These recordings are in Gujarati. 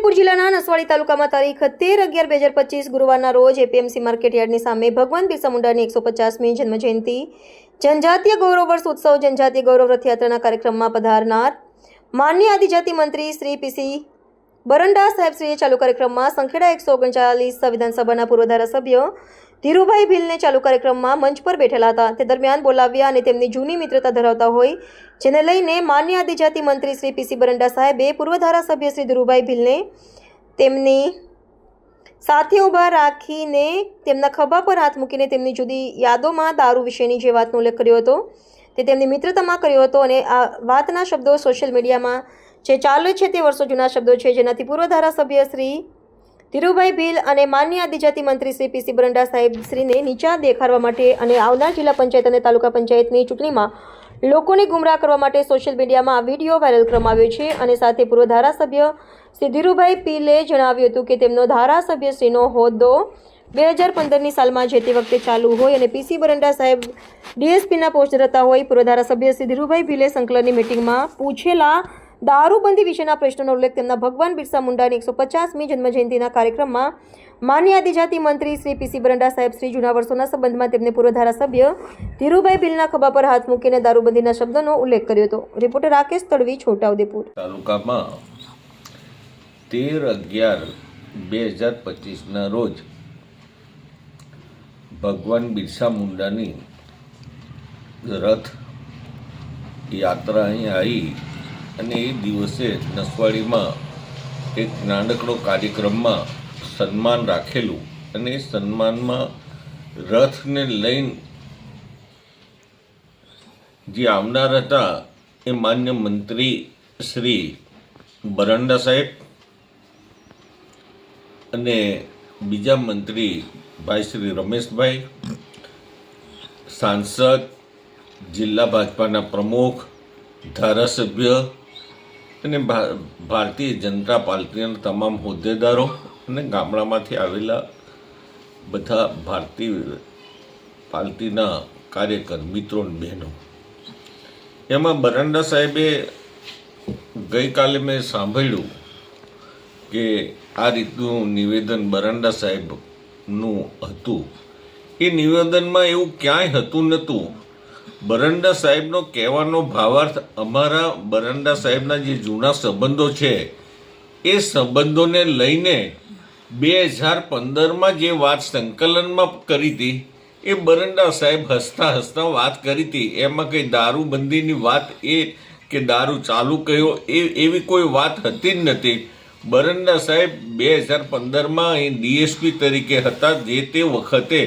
છોટાઉદેપુર જિલ્લાના નસવાડી તાલુકામાં તારીખ 13/11/2025 ગુરુવારના રોજ એપીએમસી માર્કેટ યાર્ડની સામે ભગવાન બિરસા મુંડાની 150મી જન્મજયંતિ જનજાતીય ગૌરવ વર્ષ ઉત્સવ જનજાતીય ગૌરવ રથયાત્રાના કાર્યક્રમમાં પધારનાર માનનીય આદિજાતિ મંત્રી શ્રી પીસી બરંડા સાહેબશ્રીએ ચાલુ કાર્યક્રમમાં સંખેડા 139 વિધાનસભાના પૂર્વ ધારાસભ્ય ધીરુભાઈ ભીલને ચાલુ કાર્યક્રમમાં મંચ પર બેઠેલા હતા તે દરમિયાન બોલાવ્યા અને તેમની જૂની મિત્રતા ધરાવતા હોય જેને લઈને માન્ય આદિજાતિ મંત્રી શ્રી પીસી બરંડા સાહેબે પૂર્વ ધારાસભ્ય શ્રી ધીરુભાઈ ભીલને તેમની સાથે ઊભા રાખીને તેમના ખભા પર હાથ મૂકીને તેમની જુદી યાદોમાં દારૂ વિશેની જે વાતનો ઉલ્લેખ કર્યો હતો તે તેમની મિત્રતામાં કર્યો હતો અને આ વાતના શબ્દો સોશિયલ મીડિયામાં જે ચાલે છે તે વર્ષો જૂના શબ્દો છે જેનાથી પૂર્વ ધારાસભ્ય શ્રી ધીરુભાઈ ભીલ અને માન્ય આદિજાતિ મંત્રી શ્રી પીસી બરંડા સાહેબશ્રીને નીચા દેખાડવા માટે અને આવનાર જિલ્લા પંચાયત અને તાલુકા પંચાયતની ચૂંટણીમાં લોકોને ગુમરાહ કરવા માટે સોશિયલ મીડિયામાં આ વિડીયો વાયરલ કરવામાં આવ્યો છે અને સાથે પૂર્વ ધારાસભ્ય શ્રી ધીરુભાઈ ભીલે જણાવ્યું હતું કે તેમનો ધારાસભ્યશ્રીનો હોદ્દો 2015ની સાલમાં જે તે વખતે ચાલુ હોય અને પીસી બરંડા સાહેબ ડીએસપીના પોસ્ટ ધરાવતા હોય પૂર્વ ધારાસભ્ય શ્રી ધીરુભાઈ ભીલે સંકલનની મિટિંગમાં પૂછેલા દારૂબંધી વિશેના પ્રશ્નનો ઉલ્લેખ તેમના ભગવાન બિરસા મુંડાની 150મી જન્મજયંતિના કાર્યક્રમમાં માન્ય આદિજાતિ મંત્રી શ્રી પીસી બરંડા સાહેબ શ્રી જૂના વર્ષોના સંબંધમાં તેમને પૂર્વ ધારાસભ્ય ધીરુભાઈ ભીલના ખભા પર હાથ મૂકીને દારૂબંધીના શબ્દનો ઉલ્લેખ કર્યો હતો. રિપોર્ટર રાકેશ તડવી, છોટાઉદેપુર. તાલુકામાં 13/11/2025ના રોજ ભગવાન બિરસા મુંડાની રથ યાત્રા અહીં આવી અને એ દિવસે નસવાડીમાં એક નાનકડો કાર્યક્રમમાં સન્માન રાખેલું અને એ સન્માનમાં રથને લઈને જે આવનાર હતા એ માન્ય મંત્રી શ્રી બરંડા સાહેબ અને બીજા મંત્રી ભાઈ શ્રી રમેશભાઈ, સાંસદ, જિલ્લા ભાજપાના પ્રમુખ, ધારાસભ્ય અને ભારતીય જનતા પાર્ટીના તમામ હોદ્દેદારો અને ગામડામાંથી આવેલા બધા ભારતીય પાર્ટીના કાર્યકર મિત્રો અને બહેનો. એમાં બરંડા સાહેબે ગઈકાલે મેં સાંભળ્યું કે આ રીતનું નિવેદન બરંડા સાહેબનું હતું. એ નિવેદનમાં એવું ક્યાંય હતું નહોતું. બરંડા સાહેબનો કહેવાનો ભાવાર્થ અમારા બરંડા સાહેબના જે જૂના સંબંધો છે એ સંબંધોને લઈને 2015માં જે વાત સંકલનમાં કરી હતી એ બરંડા સાહેબ હસતા હસતા વાત કરી હતી. એમાં કંઈ દારૂબંધીની વાત એ કે દારૂ ચાલુ કર્યો એવી કોઈ વાત હતી જ નથી. બરંડા સાહેબ 2015માં અહીં ડીએસપી તરીકે હતા. જે તે વખતે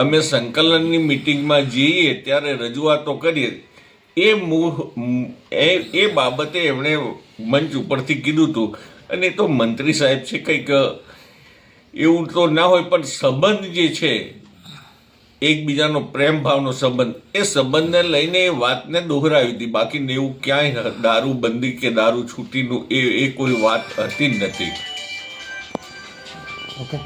અમે સંકલનની મિટિંગમાં જઈએ ત્યારે રજૂઆતો કરીએ એ બાબતે એમણે મંચ ઉપરથી કીધું હતું. અને તો મંત્રી સાહેબ છે, કંઈક એવું તો ના હોય પણ સંબંધ જે છે એકબીજાનો પ્રેમ ભાવનો સંબંધ એ સંબંધને લઈને એ વાતને દોહરાવી હતી. બાકી એવું ક્યાંય દારૂબંધી કે દારૂ છૂટીનું એ કોઈ વાત હતી જ નથી. ઓકે.